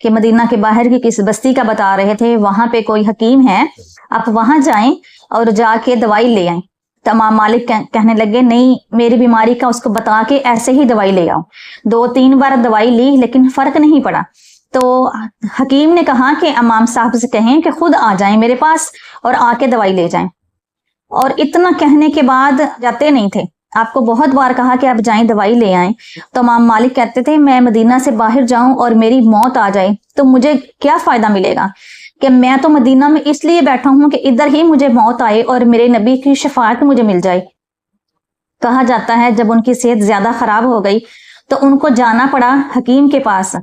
کہ مدینہ کے باہر کی کس بستی کا بتا رہے تھے، وہاں پہ کوئی حکیم ہے، آپ وہاں جائیں اور جا کے دوائی لے آئیں۔ تو امام مالک کہنے لگے نہیں، میری بیماری کا اس کو بتا کے ایسے ہی دوائی لے آؤ۔ 2-3 بار دوائی لی لیکن فرق نہیں پڑا، تو حکیم نے کہا کہ امام صاحب سے کہیں کہ خود آ جائیں میرے پاس اور آ کے دوائی لے جائیں، اور اتنا کہنے کے بعد جاتے نہیں تھے۔ آپ کو بہت بار کہا کہ آپ جائیں دوائی لے آئیں، تو امام مالک کہتے تھے میں مدینہ سے باہر جاؤں اور میری موت آ جائے تو مجھے کیا فائدہ ملے گا، کہ میں تو مدینہ میں اس لیے بیٹھا ہوں کہ ادھر ہی مجھے موت آئے اور میرے نبی کی شفاعت مجھے مل جائے۔ کہا جاتا ہے جب ان کی صحت زیادہ خراب ہو گئی تو ان کو جانا پڑا حکیم کے پاس۔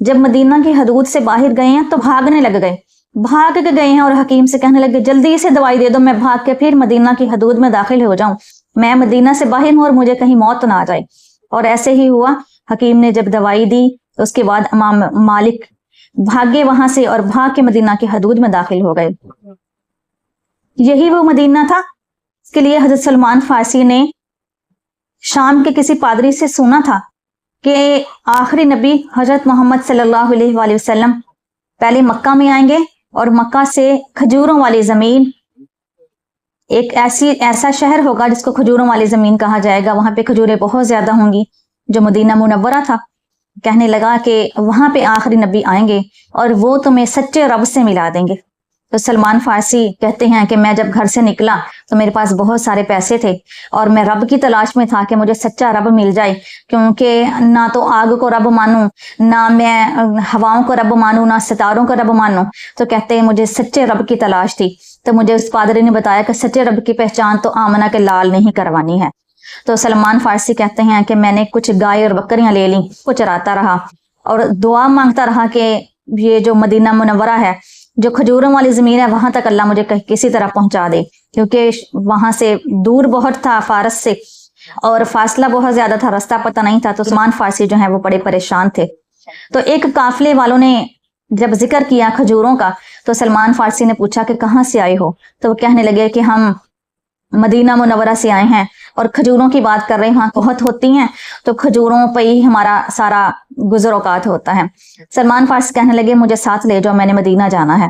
جب مدینہ کی حدود سے باہر گئے ہیں تو بھاگنے لگ گئے، بھاگ کے گئے ہیں اور حکیم سے کہنے لگے جلدی سے دوائی دے دو، میں بھاگ کے پھر مدینہ کی حدود میں داخل ہو جاؤں، میں مدینہ سے باہر ہوں اور مجھے کہیں موت نہ آ جائے۔ اور ایسے ہی ہوا، حکیم نے جب دوائی دی اس کے بعد امام مالک بھاگے وہاں سے اور بھاگ کے مدینہ کی حدود میں داخل ہو گئے۔ یہی وہ مدینہ تھا۔ اس کے لیے حضرت سلمان فارسی نے شام کے کسی پادری سے سنا تھا کہ آخری نبی حضرت محمد صلی اللہ علیہ وآلہ وسلم پہلے مکہ میں آئیں گے اور مکہ سے کھجوروں والی زمین، ایک ایسا شہر ہوگا جس کو کھجوروں والی زمین کہا جائے گا، وہاں پہ کھجوریں بہت زیادہ ہوں گی، جو مدینہ منورہ تھا۔ کہنے لگا کہ وہاں پہ آخری نبی آئیں گے اور وہ تمہیں سچے رب سے ملا دیں گے۔ تو سلمان فارسی کہتے ہیں کہ میں جب گھر سے نکلا تو میرے پاس بہت سارے پیسے تھے اور میں رب کی تلاش میں تھا کہ مجھے سچا رب مل جائے، کیونکہ نہ تو آگ کو رب مانوں، نہ میں ہواؤں کو رب مانوں، نہ ستاروں کو رب مانوں، تو کہتے ہیں مجھے سچے رب کی تلاش تھی۔ تو مجھے اس پادری نے بتایا کہ سچے رب کی پہچان تو آمنہ کے لال نہیں کروانی ہے۔ تو سلمان فارسی کہتے ہیں کہ میں نے کچھ گائے اور بکریاں لے لیں، کو چراتا رہا اور دعا مانگتا رہا کہ یہ جو مدینہ منورہ ہے، جو کھجوروں والی زمین ہے، وہاں تک اللہ مجھے کسی طرح پہنچا دے، کیونکہ وہاں سے دور بہت تھا فارس سے اور فاصلہ بہت زیادہ تھا، راستہ پتہ نہیں تھا۔ تو سلمان فارسی جو ہیں وہ بڑے پریشان تھے۔ تو ایک قافلے والوں نے جب ذکر کیا کھجوروں کا تو سلمان فارسی نے پوچھا کہ کہاں سے آئے ہو؟ تو وہ کہنے لگے کہ ہم مدینہ منورہ سے آئے ہیں اور کھجوروں کی بات کر رہے ہیں، وہاں بہت ہوتی ہیں تو کھجوروں پہ ہی ہمارا سارا گزر اوقات ہوتا ہے۔ سلمان فارسی کہنے لگے مجھے ساتھ لے جاؤ، میں نے مدینہ جانا ہے۔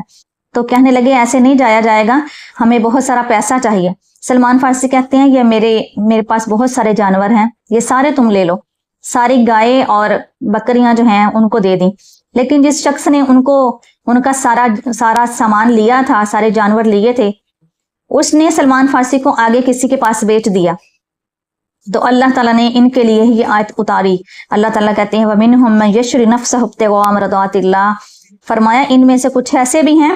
تو کہنے لگے ایسے نہیں جایا جائے گا، ہمیں بہت سارا پیسہ چاہیے۔ سلمان فارسی کہتے ہیں یہ میرے پاس بہت سارے جانور ہیں، یہ سارے تم لے لو۔ ساری گائے اور بکریاں جو ہیں ان کو دے دیں، لیکن جس شخص نے ان کا سارا سامان لیا تھا، سارے جانور لیے تھے، اس نے سلمان فارسی کو آگے کسی کے پاس بیچ دیا۔ تو اللہ تعالیٰ نے ان کے لیے یہ آیت اتاری۔ اللہ تعالیٰ کہتے ہیں وَمِنْهُمْ مَنْ يَشْرِي نَفْسَهُ ابْتِغَاءَ مَرْضَاتِ اللَّهِ، فرمایا ان میں سے کچھ ایسے بھی ہیں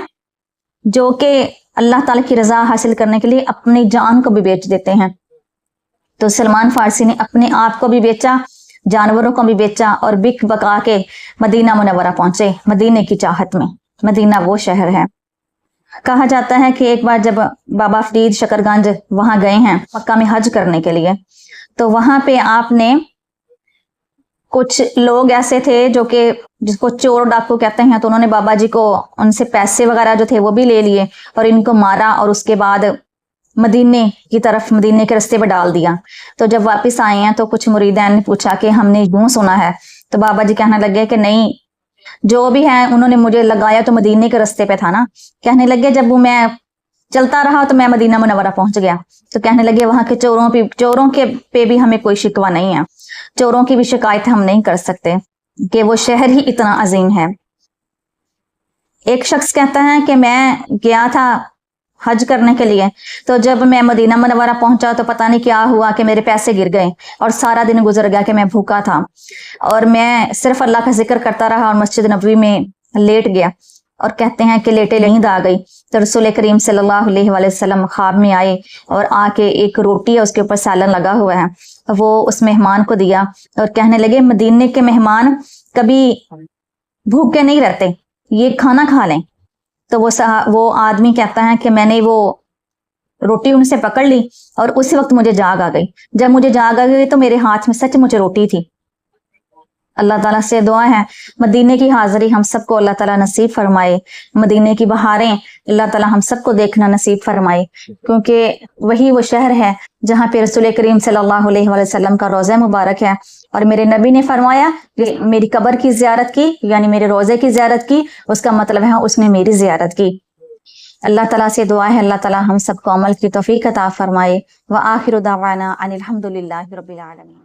جو کہ اللہ تعالیٰ کی رضا حاصل کرنے کے لیے اپنی جان کو بھی بیچ دیتے ہیں۔ تو سلمان فارسی نے اپنے آپ کو بھی بیچا، جانوروں کو بھی بیچا اور بک بکا کے مدینہ منورہ پہنچے، مدینے کی چاہت میں۔ مدینہ وہ شہر ہے۔ کہا جاتا ہے کہ ایک بار جب بابا فرید شکرگنج وہاں گئے ہیں مکہ میں حج کرنے کے لیے، تو وہاں پہ آپ نے کچھ لوگ ایسے تھے جو کہ جس کو چور ڈاکو کہتے ہیں، تو انہوں نے بابا جی کو ان سے پیسے وغیرہ جو تھے وہ بھی لے لیے اور ان کو مارا اور اس کے بعد مدینے کی طرف، مدینے کے رستے پہ ڈال دیا۔ تو جب واپس آئے ہیں تو کچھ مریدین نے پوچھا کہ ہم نے یوں سنا ہے، تو بابا جی کہنے لگے کہ نہیں، جو بھی ہیں انہوں نے مجھے لگایا تو مدینے کے رستے پہ تھا نا۔ کہنے لگے جب وہ میں چلتا رہا تو میں مدینہ منورہ پہنچ گیا۔ تو کہنے لگے وہاں کے چوروں کے پہ بھی ہمیں کوئی شکوہ نہیں ہے، چوروں کی بھی شکایت ہم نہیں کر سکتے کہ وہ شہر ہی اتنا عظیم ہے۔ ایک شخص کہتا ہے کہ میں گیا تھا حج کرنے کے لیے، تو جب میں مدینہ منورہ پہنچا تو پتہ نہیں کیا ہوا کہ میرے پیسے گر گئے اور سارا دن گزر گیا کہ میں بھوکا تھا اور میں صرف اللہ کا ذکر کرتا رہا اور مسجد نبوی میں لیٹ گیا۔ اور کہتے ہیں کہ لیٹے نیند آ گئی تو رسول کریم صلی اللہ علیہ وآلہ وسلم خواب میں آئے اور آ کے ایک روٹی ہے اس کے اوپر سالن لگا ہوا ہے، وہ اس مہمان کو دیا اور کہنے لگے مدینے کے مہمان کبھی بھوکے نہیں رہتے، یہ کھانا کھا لیں۔ تو وہ آدمی کہتا ہے کہ میں نے وہ روٹی ان سے پکڑ لی اور اسی وقت مجھے جاگ آ گئی۔ جب مجھے جاگ آ گئی تو میرے ہاتھ میں سچ مجھے روٹی تھی۔ اللہ تعالیٰ سے دعا ہے مدینے کی حاضری ہم سب کو اللہ تعالیٰ نصیب فرمائے، مدینے کی بہاریں اللہ تعالیٰ ہم سب کو دیکھنا نصیب فرمائے، کیونکہ وہی وہ شہر ہے جہاں پہ رسول کریم صلی اللہ علیہ وآلہ وسلم کا روضہ مبارک ہے اور میرے نبی نے فرمایا کہ میری قبر کی زیارت کی یعنی میرے روزے کی زیارت کی، اس کا مطلب ہے اس نے میری زیارت کی۔ اللہ تعالیٰ سے دعا ہے اللہ تعالیٰ ہم سب کو عمل کی توفیق عطا فرمائے۔ وآخر دعوانا ان الحمد للہ رب العالمین۔